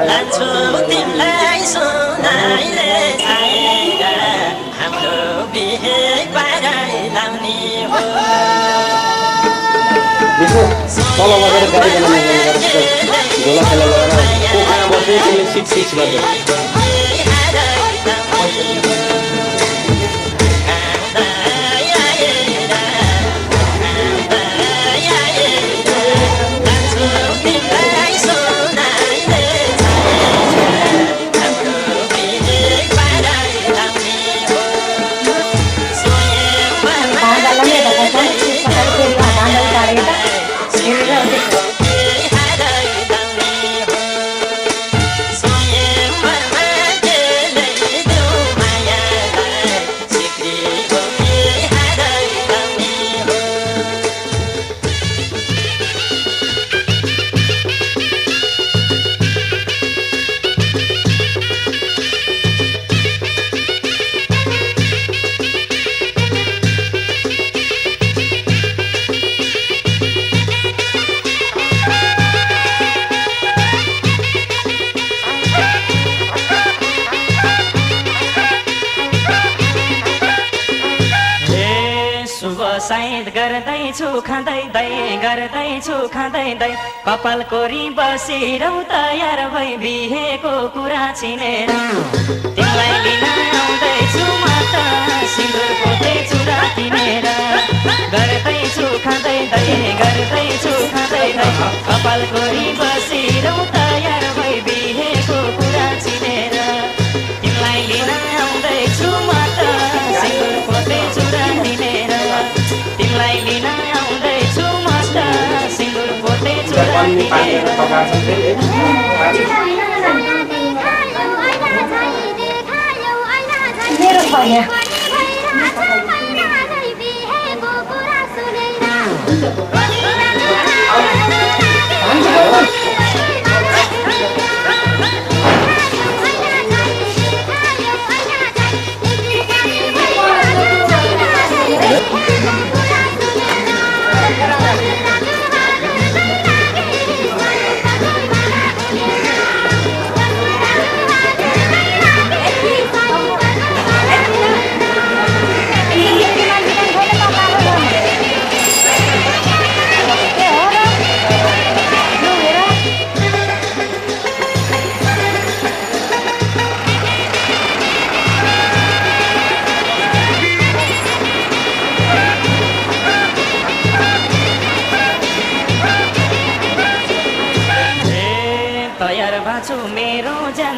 लान्छु तिमीलाई सुनाइले छाएर हाम्रो बिहे पाराइ लाउने हो तल लगेर गाडी बनाउने झोला खेला लगाएर पोखरा बस्दै त्यसले सिक्स गर्दै साइद गर्दैछु खाँदै कपाल कोरी बसिरौ तयार भई बिहेको कुरा चिनेर तिमीलाई लिन आउँदैछु म त सिन्दुर पोते चुरा किनेर गर्दैछु खाँदै कपाल कोरी बसिरौ तयार भई बिहेको कुरा चिनेर तिमीलाई लिन आउँदैछु म त सिन्दुर पोते चुरा किनेर तिमीलाई लिन आउँदैछु म त सिन्दुर पोते चुरा किनेर मेरो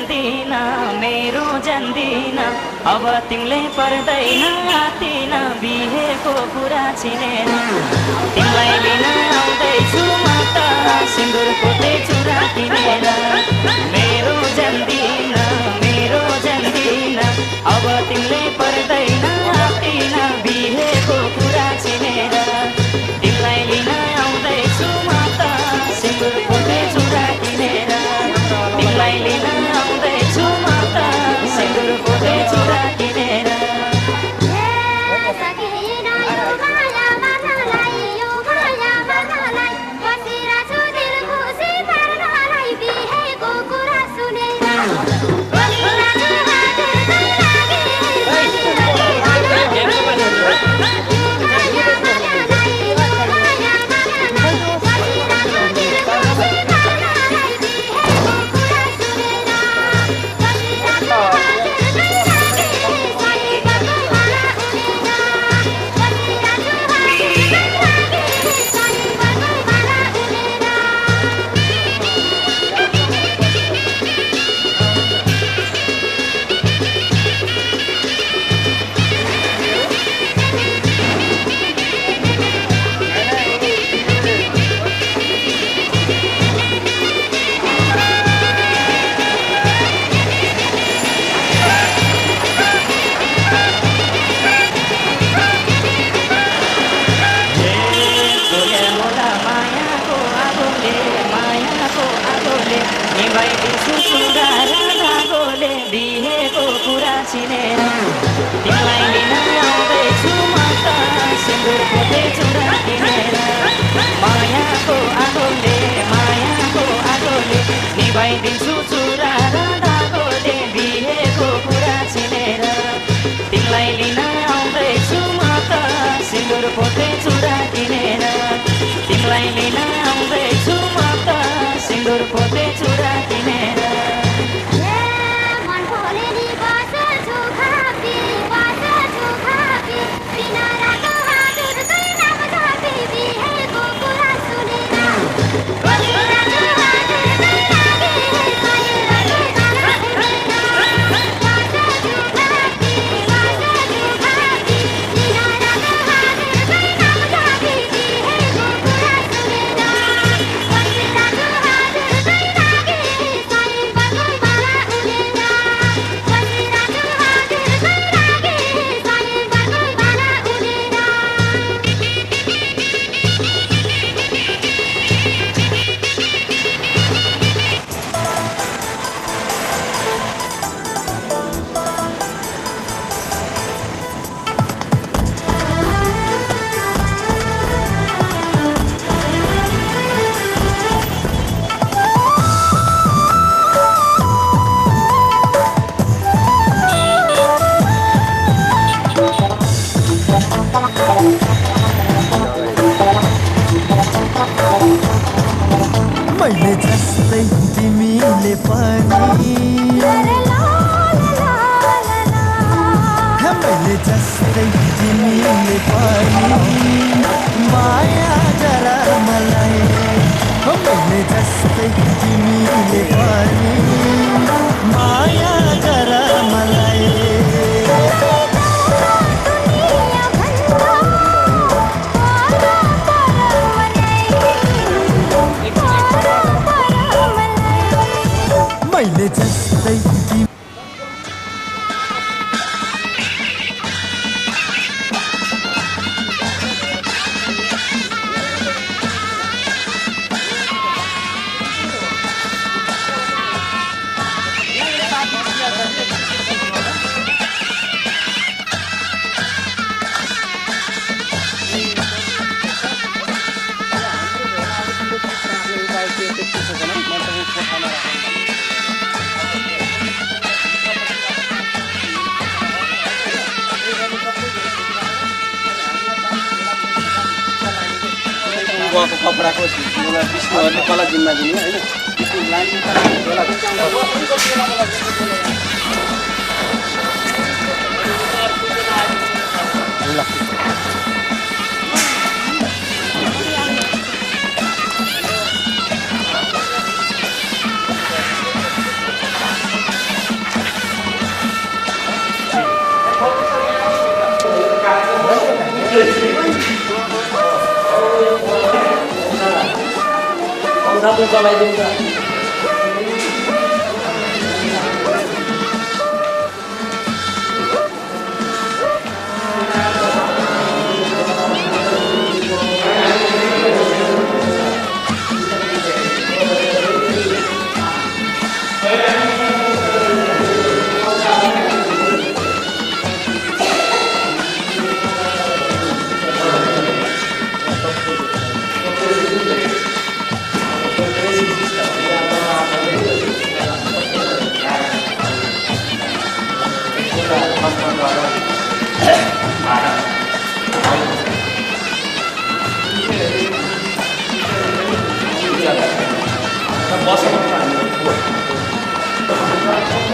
छैन मेरो जान्दिन अब तिमीले पर्दैन आतिन बिहेको कुरा चिनेर तिमीलाई लिन आउँदैछु म त सिन्दुर पोते चुरा किनेर मेरो जान्दिन अब तिमीले पर्दैन आतिन बिहेको कुरा चिनेर तिमीलाई लिन आउँदैछु म त सिन्दुर पोते चुरा किनेर तिमीलाई लिन आउँदैछु म त सिन्दुर पोते चुरा किनेर चिनेर तिमीलाई लिन आउँदैछु म त सिन्दुर पोते चुरा किनेर मायाको आगोले मैले जस्तै तिमीले पनि मैले जस्तै तिमीले पनि माया गर मलाई मैले जस्तै तिमीले पनि माया गर मलाई मैले जस्तै कपडाको विष्णुहरूले कसलाई जिम्मा दिने होइन साबुन चलाइदिन्छ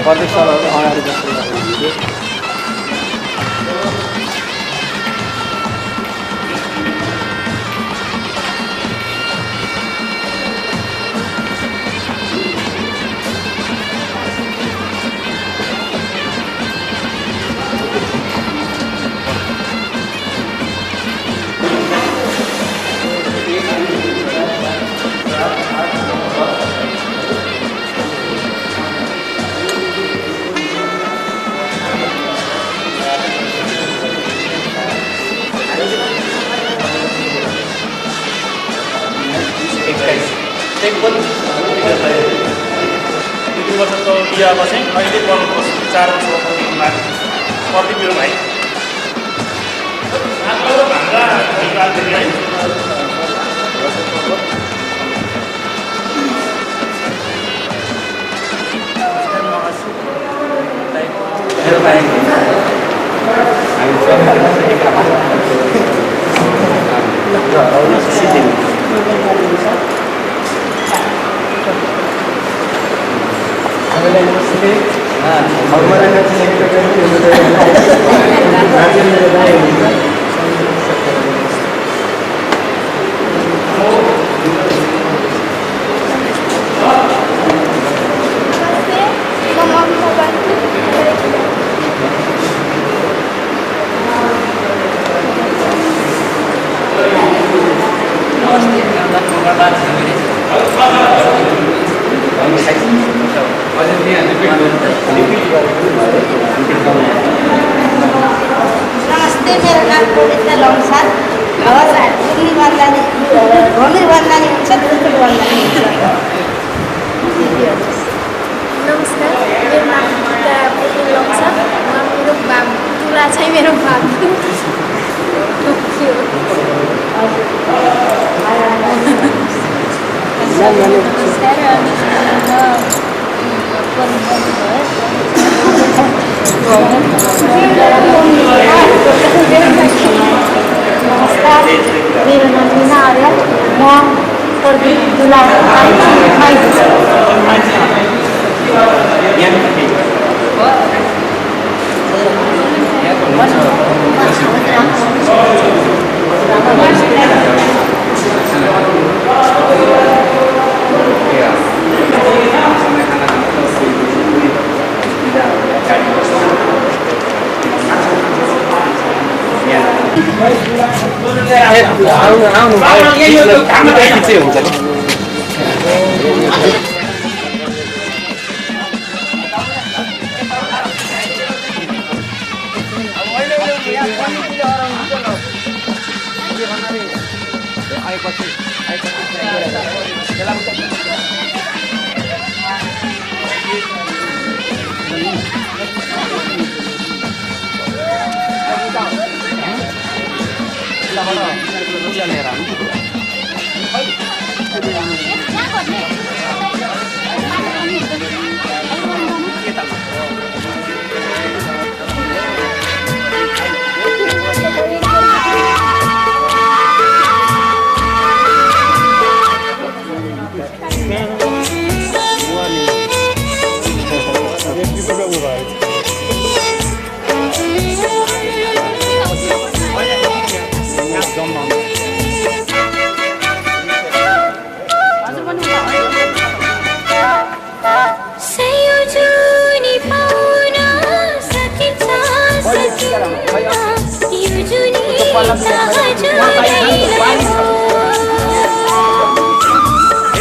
प्रत्येक सालहरू अगाडि बस्दै वर्षको बिहामा चाहिँ अहिले पर्नुको 4 वर्षको प्रति मेरो भाइ भान्जा है नमस्ते, मेरो नाम पवित्र लम्साल। भूमि वर्णनी हुन्छ, दुर्गुल वर्णनी हुन्छ। नमस्कार, मेरो नाम पवित्र लम्साल। मेरो तुला चाहिँ मेरो बाबु। नमस्कार, मेरो नाम मीना आर्य। म प्रदीप दुला माइती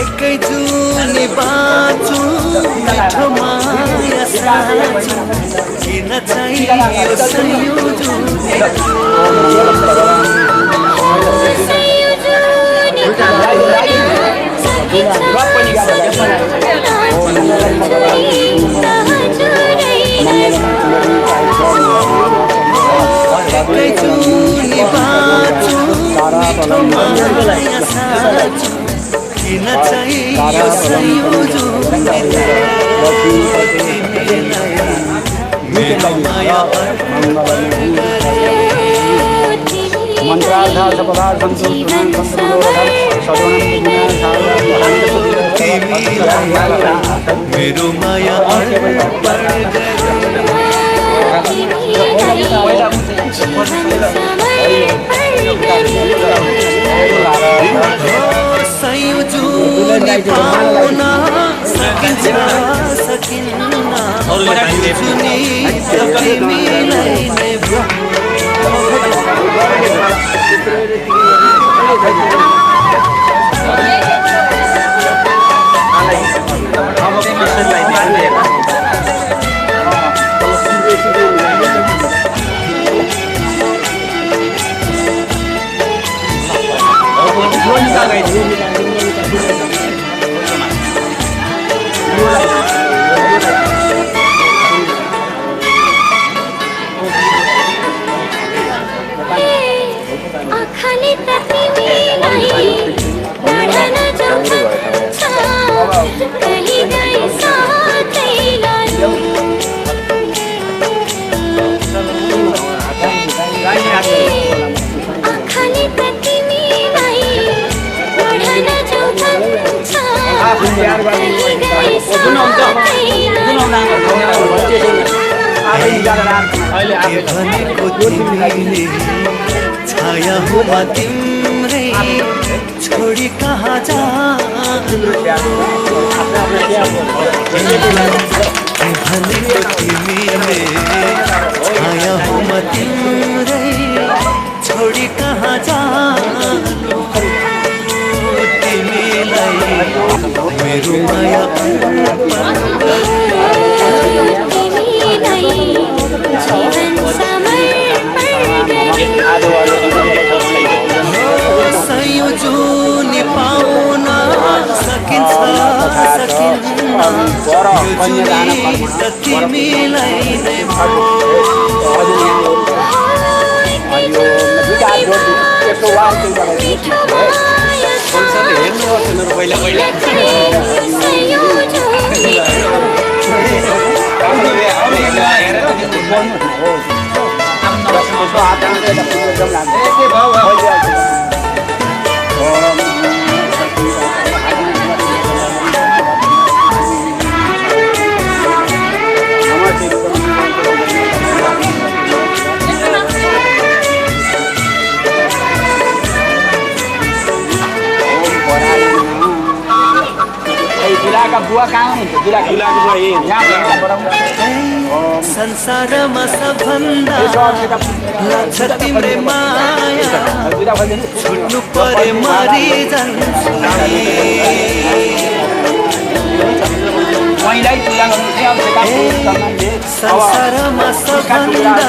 एकै जुनी बाँचु मिठो माया साँचु किन चाहियो एकै जुनी बाँचु मिठो माया साँचु किन चाहियो मेरो माया सयौं जुनी पाउन सकिन्छ सकिन्न जुनी तिमीलाई नै छाया हुआ तिम्रै छोडी कहाँ जानु भनेको तिमीले छाया हुआ तिम्रै छोडी कहाँ जानु तिमीलाई मेरो माया सयौं जुनी पाउन सकिन्छ सकिन्न जुनी त तिमीलाई नै दुलाका बुवा कहाँ हुनुहुन्छ दुलाको बुवा यही संसारमा सबभन्दा लाग्छ तिम्रै माया छुट्नु परे मरि जान्छु महिलाई पूजा गर्नु संसारमा सबभन्दा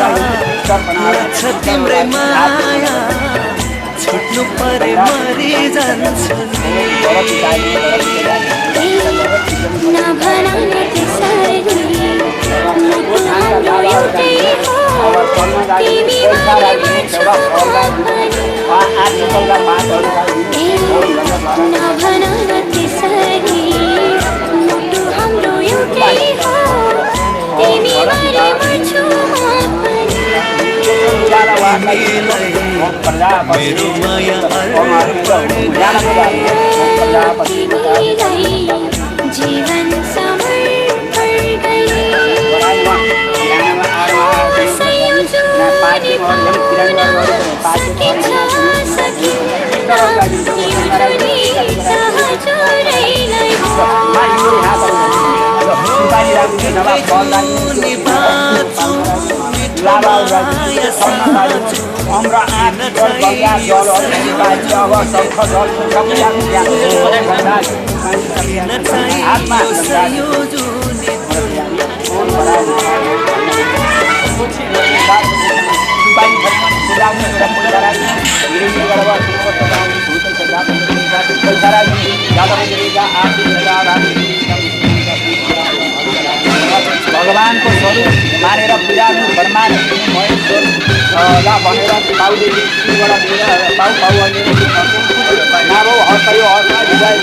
लाग्छ तिम्रै माया छुट्नु परे मरि जान्छु मेरो माया जीवन समर्पण गए संयोजन सकिन्छ सकिँदैन सहजोरैलाई हाम्रा भगवानको स्वरूप मानेर पूजा ब्रह्माण्ड महेश्वर भनेर बाउदेखिबाट लिएर बाउ नाबौ हर्कयो हर्का हृदय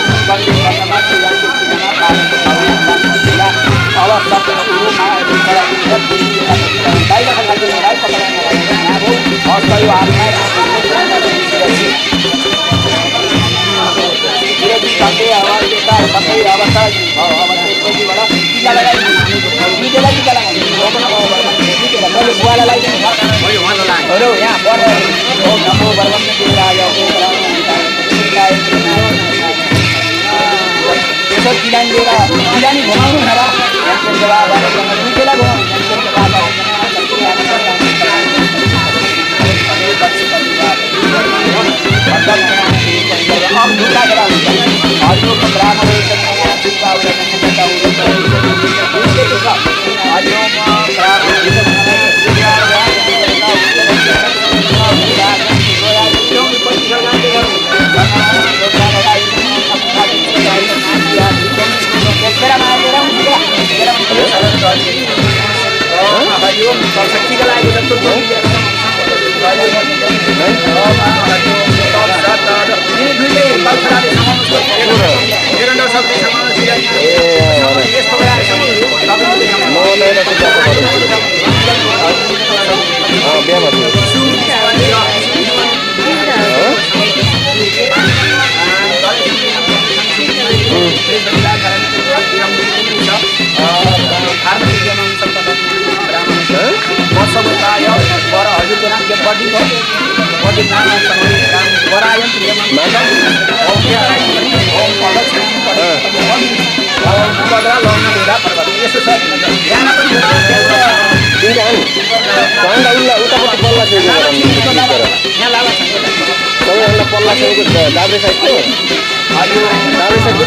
दाब्रे साइडको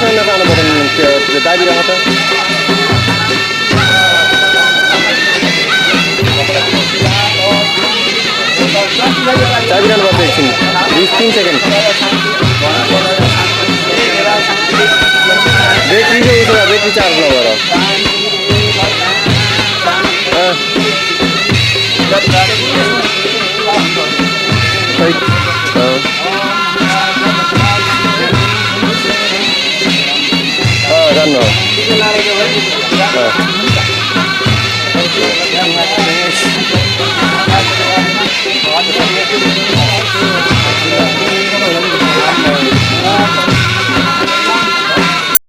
छैन जानु पर्यो दाबिरहेको छ दाबिरहनु पर्छ एकछिन 20-3 सेकेन्ड ब्याट्री चाहिँ उसो ब्याट्री चार्ज नभएर जानु